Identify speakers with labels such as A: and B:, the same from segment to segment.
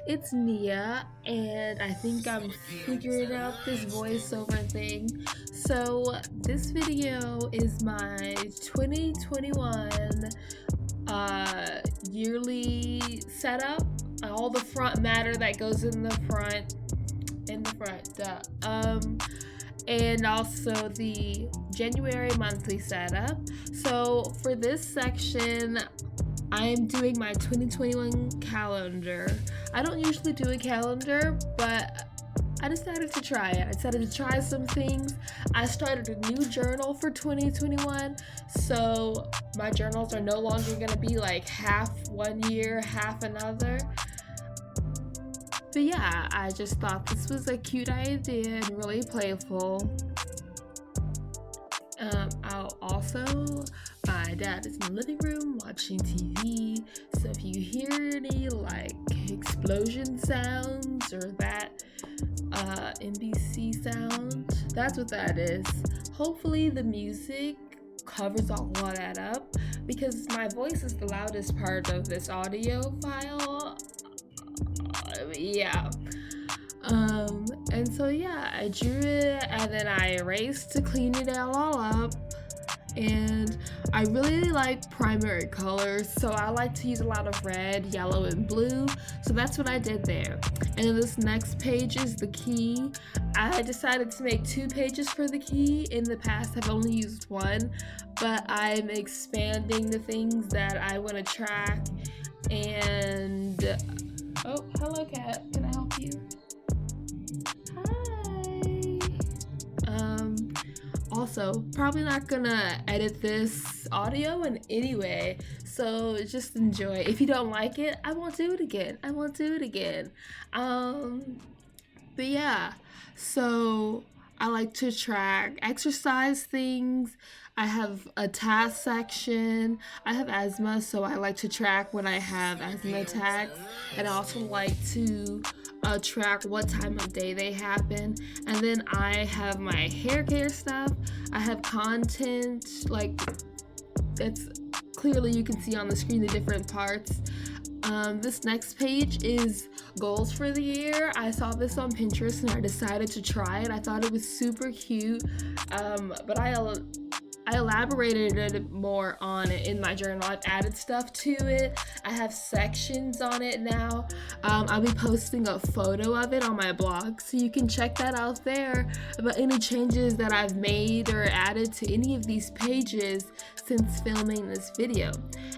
A: it's Nia, and I think I'm figuring out this voiceover thing. So, this video is my 2021 yearly setup. All the front matter that goes in the front, and also the January monthly setup. So, for this section, I'm doing my 2021 calendar. I don't usually do a calendar, but I decided to try it. I decided to try some things. I started a new journal for 2021, so my journals are no longer going to be like half one year, half another. But yeah, I just thought this was a cute idea and really playful. My dad is in the living room watching TV, so if you hear any like explosion sounds or that NBC sound, that's what that is. Hopefully the music covers all of that up, because my voice is the loudest part of this audio file. And so I drew it and then I erased to clean it all up. And I really like primary colors, so I like to use a lot of red, yellow, and blue. So that's what I did there. And then this next page is the key. I decided to make 2 pages for the key. In the past, I've only used 1, but I'm expanding the things that I want to track. And oh, hello, cat. Can I help you? Also, probably not gonna edit this audio in any way, so just enjoy. If you don't like it, I won't do it again. But yeah, so I like to track exercise things. I have a task section. I have asthma, so I like to track when I have asthma attacks, and I also like to track what time of day they happen. And then I have my hair care stuff. I have content, like that's clearly you can see on the screen the different parts. This next page is goals for the year. I saw this on Pinterest and I decided to try it. I thought it was super cute, but I elaborated it more on it in my journal. I've added stuff to it. I have sections on it now. I'll be posting a photo of it on my blog, so you can check that out there about any changes that I've made or added to any of these pages since filming this video.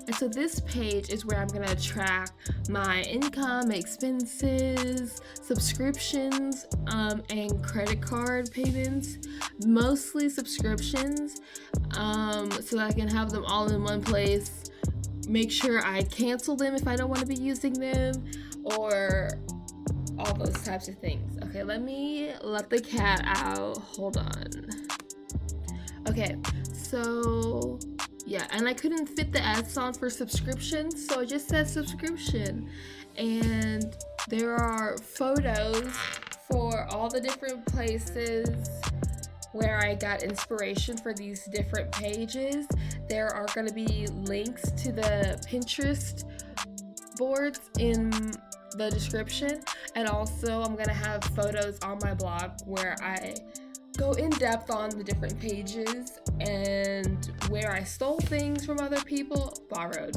A: And so this page is where I'm gonna track my income, expenses, subscriptions, and credit card payments, mostly subscriptions, so that I can have them all in one place. Make sure I cancel them if I don't want to be using them, or all those types of things. Okay, let me let the cat out. Hold on. Okay, so yeah, and I couldn't fit the ads on for subscriptions, so I just said subscription. And there are photos for all the different places where I got inspiration for these different pages. There are going to be links to the Pinterest boards in the description, and also I'm going to have photos on my blog where I go in depth on the different pages and where I stole things from other people. Borrowed,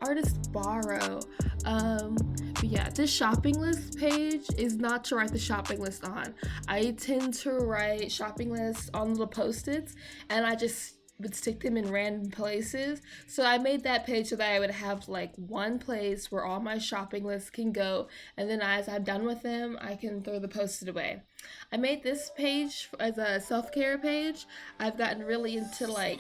A: artists borrow. But yeah, this shopping list page is not to write the shopping list on. I tend to write shopping lists on little post-its, and I just would stick them in random places. So I made that page so that I would have like one place where all my shopping lists can go, and then as I'm done with them, I can throw the post-it away. I made this page as a self-care page. I've gotten really into like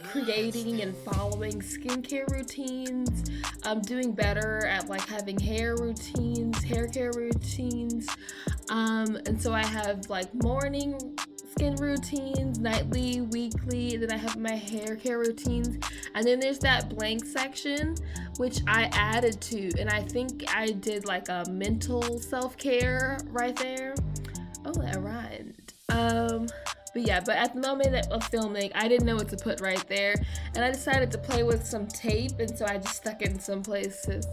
A: creating and following skincare routines. I'm doing better at like having hair care routines. And so I have like morning skin routines, nightly, weekly, then I have my hair care routines, and then there's that blank section which I added to, and I think I did like a mental self-care right there. Oh, that rhymed. But at the moment of filming, I didn't know what to put right there, and I decided to play with some tape, and so I just stuck it in some places.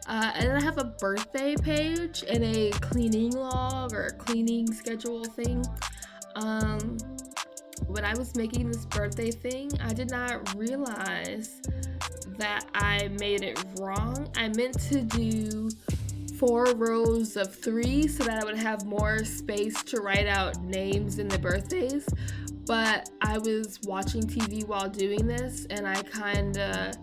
A: And then I have a birthday page and a cleaning log or a cleaning schedule thing. When I was making this birthday thing, I did not realize that I made it wrong. I meant to do 4 rows of 3 so that I would have more space to write out names in the birthdays. But I was watching TV while doing this, and I kind of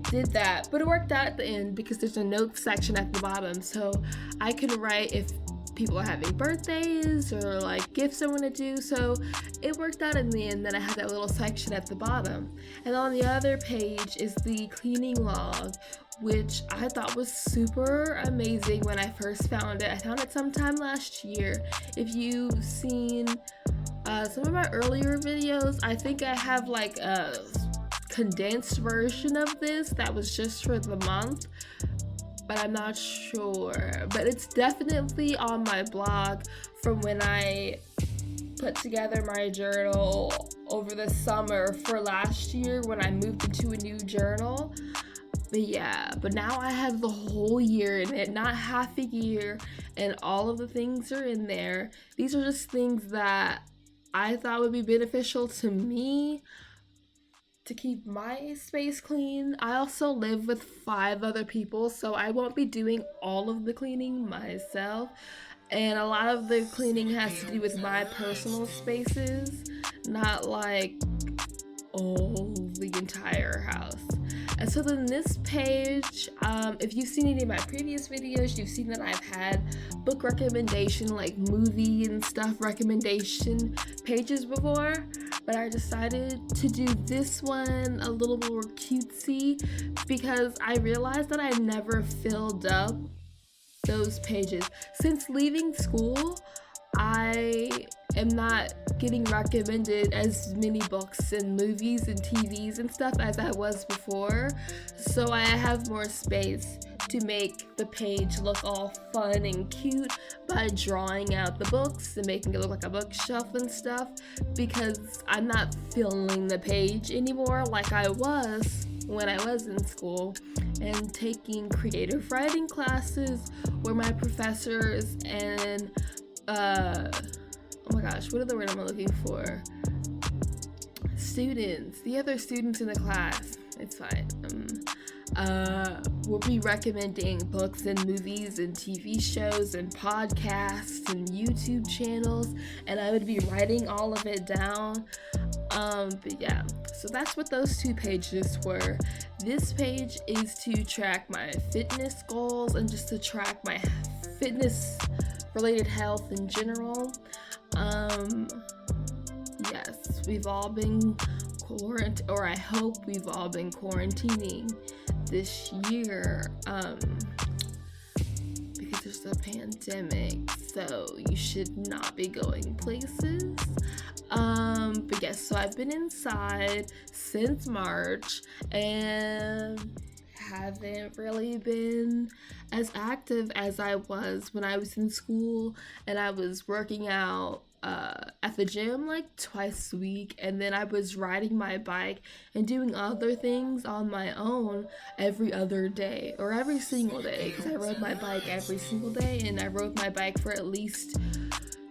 A: did that. But it worked out at the end because there's a notes section at the bottom, so I could write if people are having birthdays or like gifts I want to do. So it worked out in the end that I had that little section at the bottom. And on the other page is the cleaning log, which I thought was super amazing when I first found it. I found it sometime last year. If you've seen some of my earlier videos, I think I have like a condensed version of this that was just for the month, but I'm not sure. But it's definitely on my blog from when I put together my journal over the summer for last year when I moved into a new journal. But yeah, but now I have the whole year in it, not half a year, and all of the things are in there. These are just things that I thought would be beneficial to me to keep my space clean. I also live with 5 other people, so I won't be doing all of the cleaning myself. And a lot of the cleaning has to do with my personal spaces, not like the entire house. And so then this page, if you've seen any of my previous videos, you've seen that I've had book recommendation, like movie and stuff recommendation pages before, but I decided to do this one a little more cutesy because I realized that I never filled up those pages. Since leaving school, I am not getting recommended as many books and movies and TVs and stuff as I was before, so I have more space to make the page look all fun and cute by drawing out the books and making it look like a bookshelf and stuff, because I'm not filling the page anymore like I was when I was in school and taking creative writing classes where my professors and oh my gosh, what are the word I'm looking for? Students, the other students in the class, it's fine. We'll be recommending books and movies and TV shows and podcasts and YouTube channels, and I would be writing all of it down. But yeah, so that's what those 2 pages were. This page is to track my fitness goals and just to track my fitness related health in general. Yes, we've all been or I hope we've all been quarantining this year, because there's a pandemic, so you should not be going places. But yes, so I've been inside since March and haven't really been as active as I was when I was in school and I was working out at the gym like twice a week, and then I was riding my bike and doing other things on my own every other day or every single day, because I rode my bike every single day, and I rode my bike for at least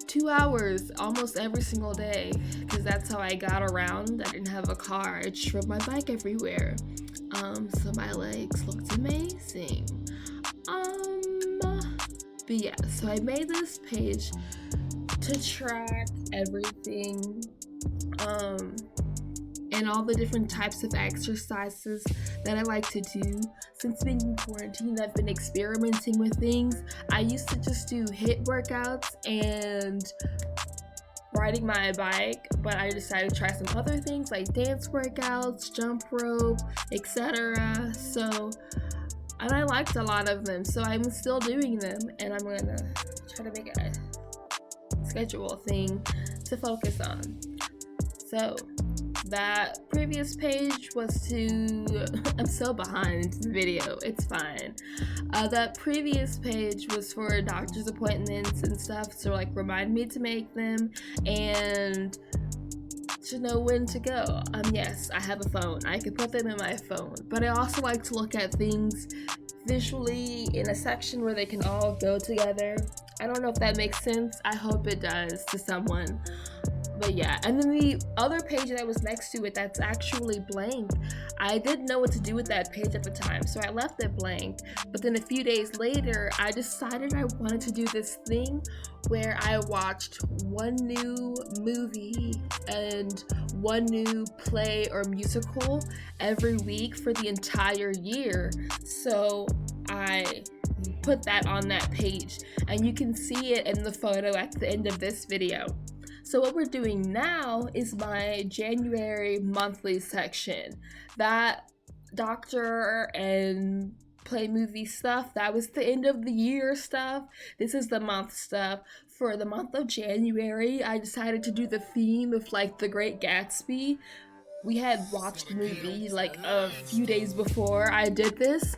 A: 2 hours almost every single day, because that's how I got around. I didn't have a car, I just rode my bike everywhere. So my legs looked amazing. But yeah, so I made this page to track everything, and all the different types of exercises that I like to do. Since being in quarantine, I've been experimenting with things. I used to just do HIIT workouts and riding my bike, but I decided to try some other things like dance workouts, jump rope, etc. And I liked a lot of them, so I'm still doing them, and I'm gonna try to make a schedule thing to focus on. So that previous page was I'm so behind the video, it's fine. That previous page was for doctor's appointments and stuff, so like remind me to make them and to know when to go. Yes, I have a phone. I can put them in my phone. But I also like to look at things visually in a section where they can all go together. I don't know if that makes sense. I hope it does to someone. But yeah, and then the other page that was next to it that's actually blank, I didn't know what to do with that page at the time, so I left it blank. But then a few days later, I decided I wanted to do this thing where I watched one new movie and one new play or musical every week for the entire year. So I put that on that page, and you can see it in the photo at the end of this video. So what we're doing now is my January monthly section. That doctor and play movie stuff, that was the end of the year stuff. This is the month stuff. For the month of January, I decided to do the theme of like The Great Gatsby. We had watched the movie like a few days before I did this,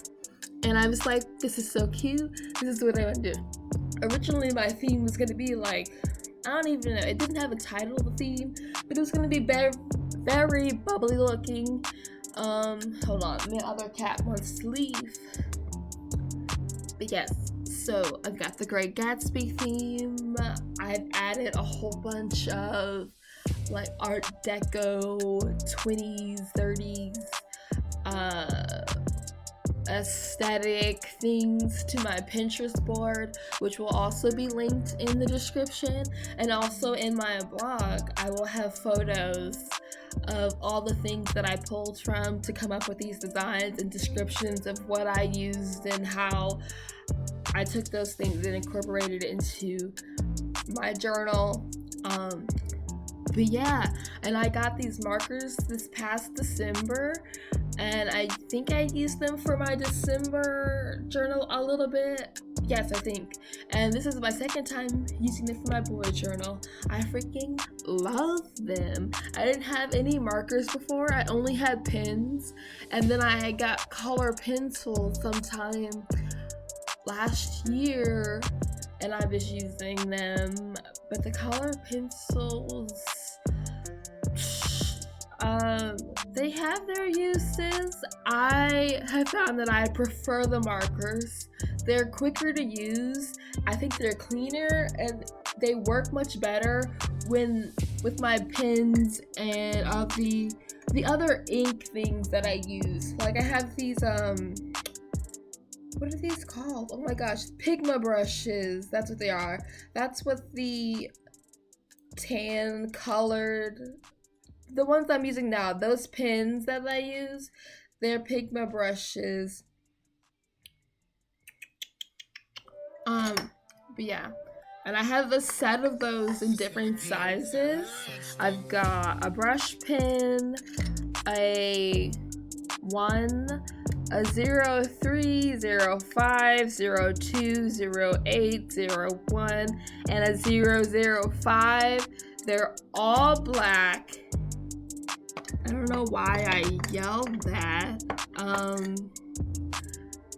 A: and I was like, this is so cute. This is what I want to do. Originally, my theme was going to be like, I don't even know, it didn't have a title of the theme, but it was going to be very, very bubbly looking. Hold on, my other cat wants to leave. But yes, so I've got the Great Gatsby theme. I've added a whole bunch of like Art Deco, 20s, 30s, aesthetic things to my Pinterest board, which will also be linked in the description. And also in my blog, I will have photos of all the things that I pulled from to come up with these designs and descriptions of what I used and how I took those things and incorporated it into my journal. But yeah, and I got these markers this past December, and I think I used them for my December journal a little bit. Yes, I think. And this is my second time using them for my bullet journal. I freaking love them. I didn't have any markers before. I only had pens. And then I got color pencils sometime last year, and I was using them. But the color pencils, they have their uses. I have found that I prefer the markers. They're quicker to use. I think they're cleaner, and they work much better when with my pens and the other ink things that I use. Like I have these what are these called? Oh my gosh, Pigma brushes. That's what they are. That's what the tan colored, the ones I'm using now, those pens that I use, they're Pigma brushes. But yeah, and I have a set of those in different sizes. I've got a brush pen, a 0, 3, 0, 5, 0, 2, 0, 8, 0, 1, and a 0, 0, 5. They're all black. I don't know why I yelled that.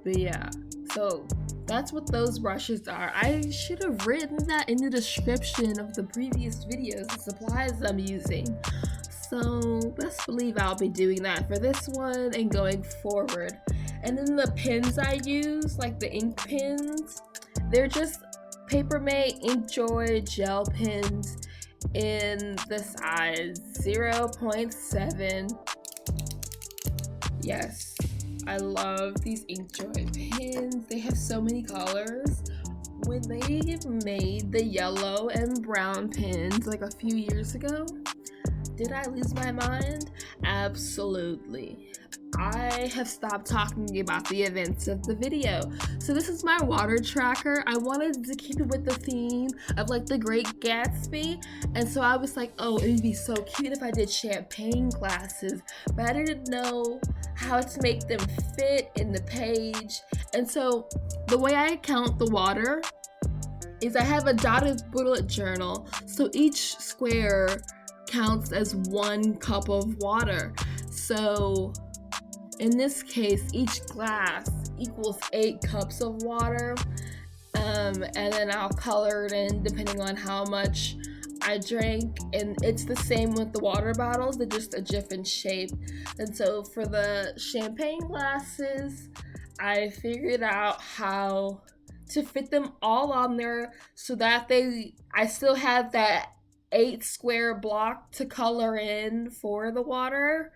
A: But yeah, so that's what those brushes are. I should have written that in the description of the previous videos, the supplies I'm using. So best believe I'll be doing that for this one and going forward. And then the pens I use, like the ink pens, they're just Papermate Inkjoy gel pens in the size 0.7. Yes, I love these Inkjoy pens. They have so many colors. When they made the yellow and brown pens like a few years ago, did I lose my mind? Absolutely. I have stopped talking about the events of the video. So this is my water tracker. I wanted to keep it with the theme of like the Great Gatsby. And so I was like, oh, it would be so cute if I did champagne glasses. But I didn't know how to make them fit in the page. And so the way I count the water is I have a dotted bullet journal. So each square counts as 1 cup of water. So in this case, each glass equals 8 cups of water. And then I'll color it in depending on how much I drank, and it's the same with the water bottles, they're just a different shape. And so for the champagne glasses, I figured out how to fit them all on there so that I still have that 8 square block to color in for the water,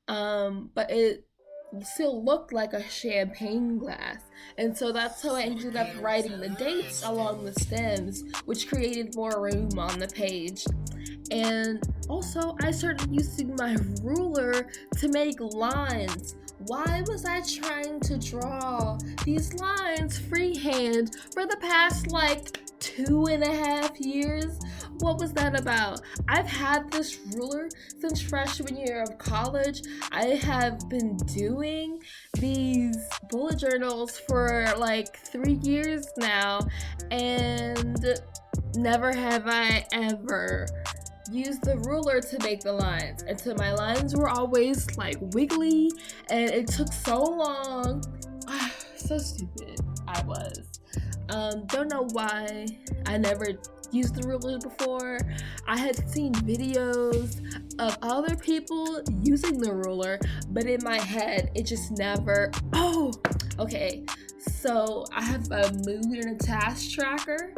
A: but it still looked like a champagne glass. And so that's how I ended up writing the dates along the stems, which created more room on the page. And also, I started using my ruler to make lines. Why was I trying to draw these lines freehand for the past 2.5 years? What was that about? I've had this ruler since freshman year of college. I have been doing these bullet journals for 3 years now, and never have I ever used the ruler to make the lines. And so my lines were always wiggly, and it took so long. So stupid I was. Don't know why I never used the ruler before. I had seen videos of other people using the ruler, but in my head it just never. Oh, okay. So I have a mood and a task tracker.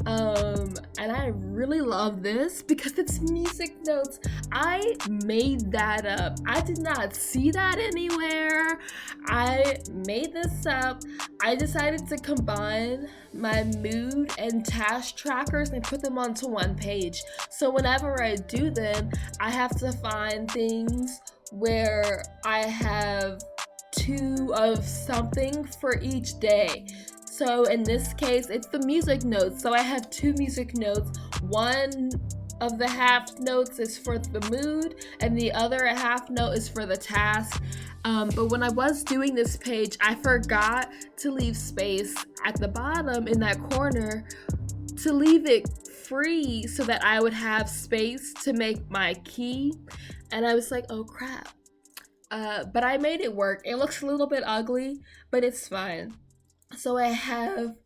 A: And I really love this because it's music notes. I made that up. I did not see that anywhere. I made this up. I decided to combine my mood and task trackers and put them onto one page. So whenever I do them, I have to find things where I have 2 of something for each day. So in this case, it's the music notes. So I have 2 music notes. One of the half notes is for the mood, and the other half note is for the task. But when I was doing this page, I forgot to leave space at the bottom in that corner to leave it free so that I would have space to make my key. And I was like, oh crap. But I made it work. It looks a little bit ugly, but it's fine. So I have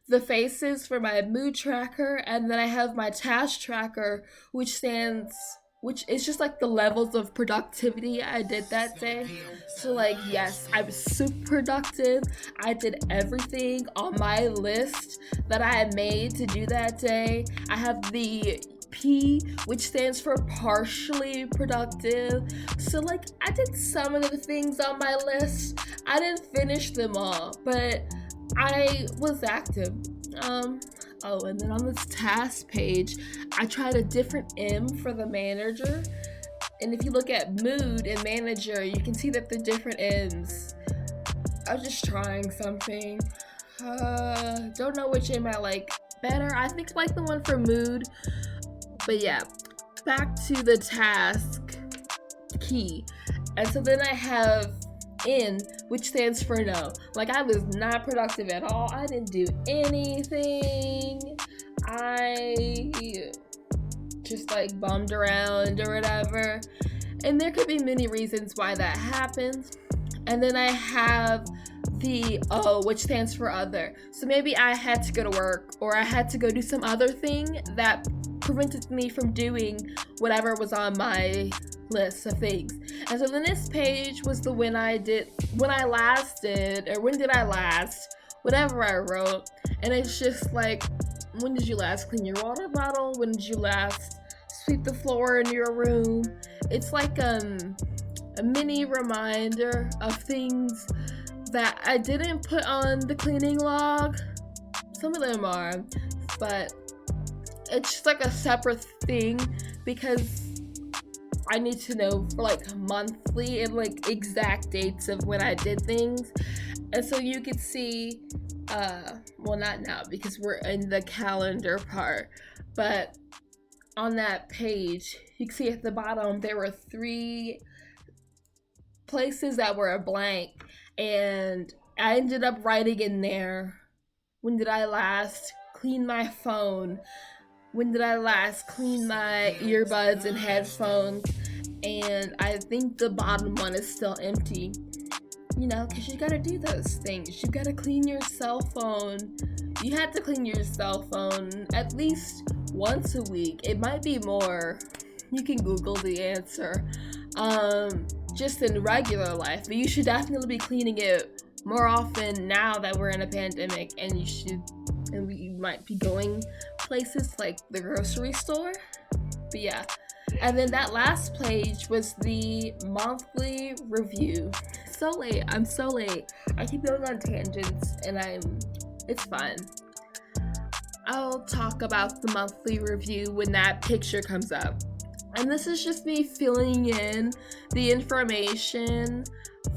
A: the faces for my mood tracker, and then I have my task tracker, which is just the levels of productivity I did that day. So yes, I was super productive. I did everything on my list that I had made to do that day. I have the P, which stands for partially productive. So I did some of the things on my list. I didn't finish them all, but I was active. And then on this task page, I tried a different M for the manager. And if you look at mood and manager, you can see that they're different M's. I was just trying something. Don't know which M I like better. I think I like the one for mood. But yeah, back to the task key. And so then I have N, which stands for no. I was not productive at all. I didn't do anything. I just bummed around or whatever. And there could be many reasons why that happens. And then I have the O, which stands for other. So maybe I had to go to work, or I had to go do some other thing that prevented me from doing whatever was on my list of things. And so then this page was the when did I last, whatever I wrote. And it's just when did you last clean your water bottle? When did you last sweep the floor in your room? It's a mini reminder of things that I didn't put on the cleaning log. Some of them are, but it's just a separate thing because I need to know for monthly and exact dates of when I did things. And so you could see, well, not now because we're in the calendar part, but on that page, you can see at the bottom, there were 3 places that were a blank, and I ended up writing in there, when did I last clean my phone? When did I last clean my earbuds and headphones? And I think the bottom one is still empty. Because you gotta do those things. You gotta clean your cell phone. You have to clean your cell phone at least once a week. It might be more. You can Google the answer. Just in regular life, but you should definitely be cleaning it more often now that we're in a pandemic, and you might be going places like the grocery store. But yeah. And then that last page was the monthly review. I'm so late. I keep going on tangents and it's fun. I'll talk about the monthly review when that picture comes up. And this is just me filling in the information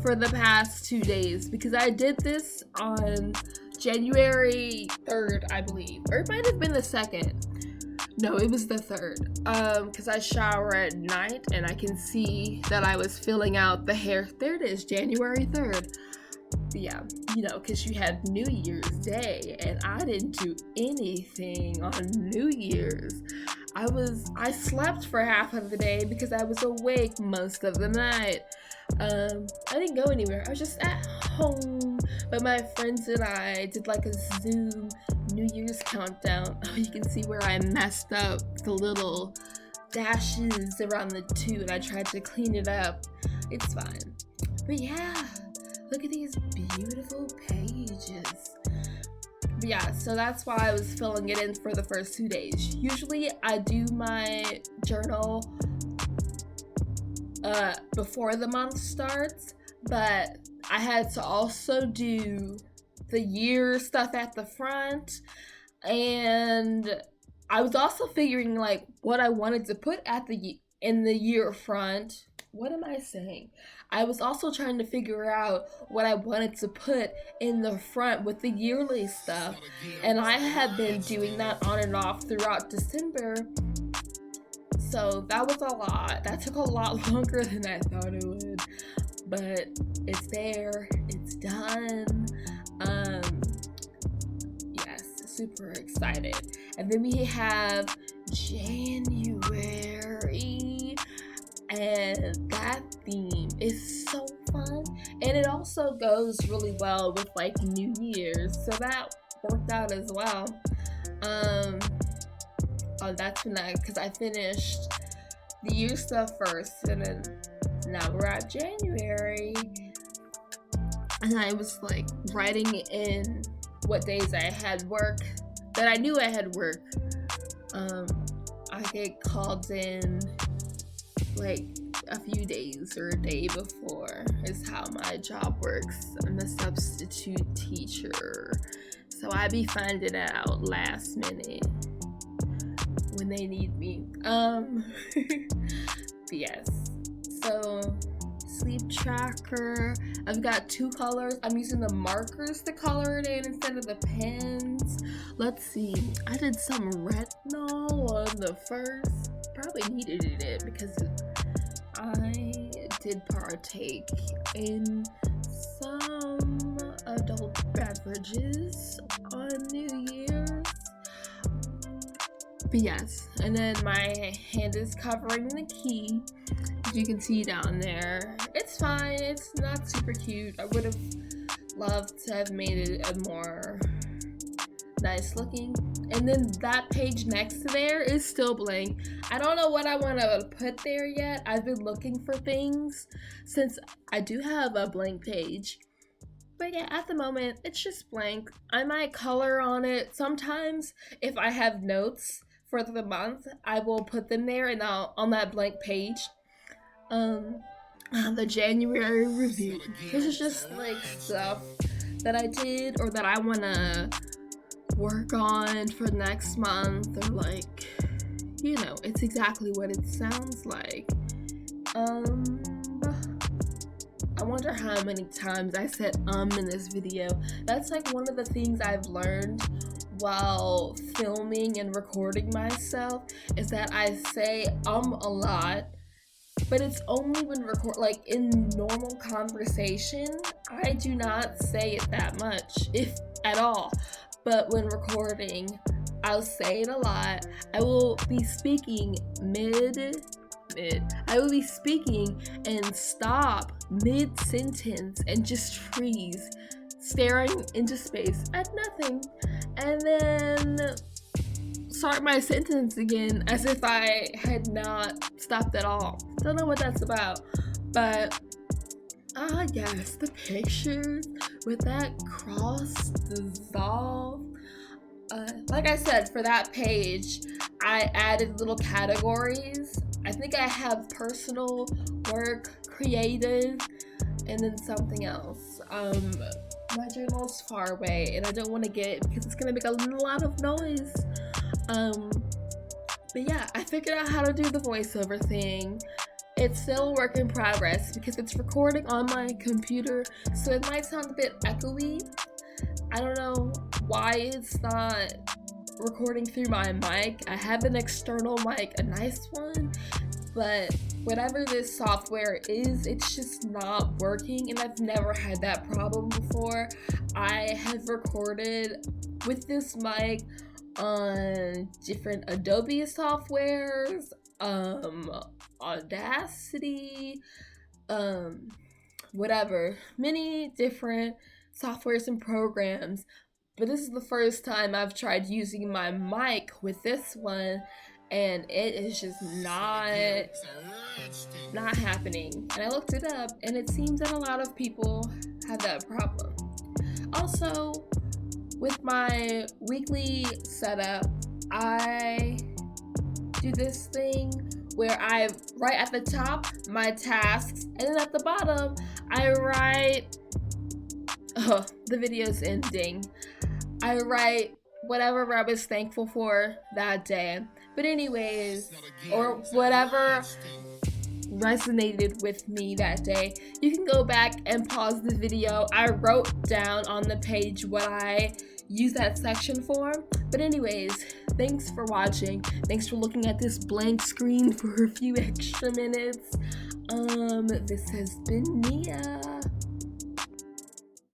A: for the past 2 days, because I did this on January 3rd, I believe. Or it might have been the 2nd. No, it was the 3rd. Because I shower at night and I can see that I was filling out the hair. There it is, January 3rd. But yeah, because you had New Year's Day and I didn't do anything on New Year's. I slept for half of the day because I was awake most of the night. I didn't go anywhere. I was just at home. But my friends and I did like a Zoom New Year's countdown. Oh, you can see where I messed up the little dashes around the 2 and I tried to clean it up. It's fine. But yeah, look at these beautiful pages. But yeah, so that's why I was filling it in for the first 2 days. Usually I do my journal before the month starts, but I had to also do the year stuff at the front, and I was also figuring like what I wanted to put in the year front. What am I saying? I was also trying to figure out what I wanted to put in the front with the yearly stuff, and I have been doing that on and off throughout December. So that was a lot. That took a lot longer than I thought it would, but it's there. It's done. Yes, super excited. And then we have January, and that theme is so fun, and it also goes really well with like New Year's, so that worked out as well. That's nice because I finished the year stuff first, and then now we're at January, and I was like writing in what days I had work, that I knew I had work. I get called in like a few days or a day before is how my job works. I'm a substitute teacher, so I be finding it out last minute when they need me. But yes, so sleep tracker. I've got 2 colors. I'm using the markers to color it in instead of the pens. Let's see. I did some retinol on the first. Probably needed it because I did partake in some adult beverages on New Year's. But yes, and then my hand is covering the key. As you can see down there. It's fine. It's not super cute. I would have loved to have made it a more nice looking. And then that page next to there is still blank. I don't know what I want to put there yet. I've been looking for things since I do have a blank page. But yeah, at the moment, it's just blank. I might color on it. Sometimes if I have notes for the month, I will put them there and on that blank page. The January review. This is just like stuff that I did or that I want to work on for next month, or like, it's exactly what it sounds like. I wonder how many times I said in this video. That's like one of the things I've learned while filming and recording myself, is that I say a lot, but it's only when like in normal conversation, I do not say it that much, if at all. But when recording, I'll say it a lot. I will be speaking I will be speaking and stop mid-sentence and just freeze, staring into space at nothing. And then start my sentence again as if I had not stopped at all. Don't know what that's about. But yes, the pictures with that cross dissolve. Like I said, for that page, I added little categories. I think I have personal, work, creative, and then something else. My journal's far away, and I don't want to get it because it's gonna make a lot of noise. But yeah, I figured out how to do the voiceover thing. It's still a work in progress because it's recording on my computer, so it might sound a bit echoey. I don't know why it's not recording through my mic. I have an external mic, a nice one, but whatever this software is, it's just not working, and I've never had that problem before. I have recorded with this mic on different Adobe softwares, Audacity, whatever, many different softwares and programs, but this is the first time I've tried using my mic with this one, and it is just not happening. And I looked it up, and it seems that a lot of people have that problem. Also, with my weekly setup, I do this thing where I write at the top my tasks, and then at the bottom I write the video's ending. I write whatever I was thankful for that day. But anyways, or whatever resonated with me that day. You can go back and pause the video. I wrote down on the page what I use that section for. But anyways, thanks for watching. Thanks for looking at this blank screen for a few extra minutes. This has been Nia.